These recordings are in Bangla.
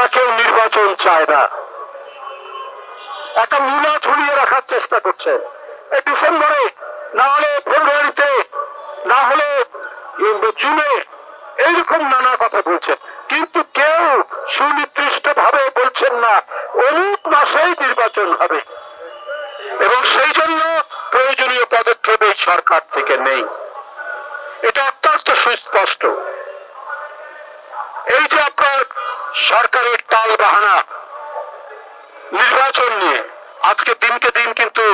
তারা কেউ নির্বাচন চায় না, একটা মূলা ঝুলিয়ে রাখার চেষ্টা করছে। এই ডিসেম্বরে, না হলে ফেব্রুয়ারিতে, না হলে জুনে, এইরকম নানা কথা বলছেন, কিন্তু কেউ সুনির্দিষ্ট ভাবে বলছেন না অমুক মাসেই নির্বাচন হবে, এবং সেই জন্য প্রয়োজনীয় পদক্ষেপ এই সরকার থেকে নেই। এটা অত্যন্ত সুস্পষ্ট। এই যে আপনার সরকারের টাল বাহানা নির্বাচন নিয়ে, আজকে দিনকে দিন কিন্তু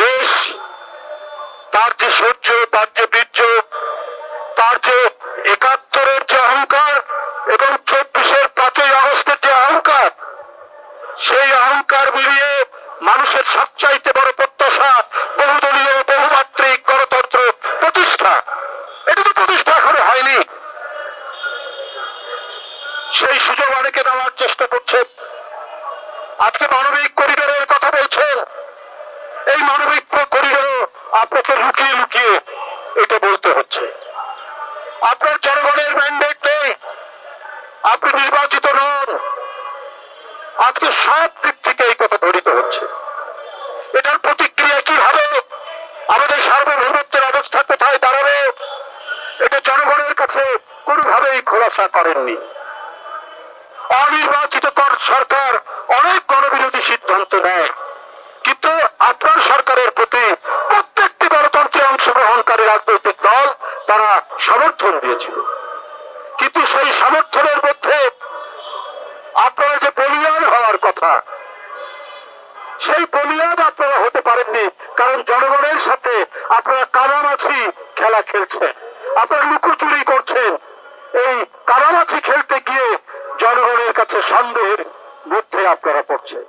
দেশ তার যে সহ্য, তার যে বীর্য, তার যে ৭১-এর যে অহংকার এবং ২৪-এর ৫ই আগস্টের যে অহংকার, সেই অহংকার মিলিয়ে মানুষের সবচাইতে বড় প্রত্যাশা বহুদলীয় বহুমাত্রিক গণতন্ত্র প্রতিষ্ঠা, এটা তো প্রতিষ্ঠা এখনো হয়নি। সেই সুযোগ অনেকে নেওয়ার চেষ্টা করছেন। আজকে মানবিক করিডোরের কথা বলছেন, এই মানবিক করিডোর আপনাকে লুকিয়ে লুকিয়ে এটা বলতে হচ্ছে। আপনার জনগণের ম্যান্ডেট নেই, আপনি নির্বাচিত নন, আজকে সব দিক থেকে এই কথা ধ্বনিত হচ্ছে। এটার প্রতিক্রিয়া কি হবে, আমাদের সার্বভৌমত্বের অবস্থা কোথায় দাঁড়াবে, এটা জনগণের কাছে কোনোভাবেই খোলাসা করেননি। অনির্বাচিত সরকার অনেক গণবিরোধী সিদ্ধান্ত নেয়, কিন্তু আপনার সরকারের প্রতি প্রত্যেকটি গণতন্ত্রে অংশগ্রহণকারী রাজনৈতিক দল তারা সমর্থন দিয়েছিল, কিন্তু সেই সমর্থনের মধ্যে আপনারা যে বলিয়ান হওয়ার কথা, সেই বলিয়ান আপনারা হতে পারেননি, কারণ জনগণের সাথে আপনারা কানামাছি খেলা খেলছেন, আপনারা লুকোচুরি করছেন। এই কানামাছি খেলতে গিয়ে জনগণের কাছে সন্দেহের মধ্যে আপনারা পড়ছেন।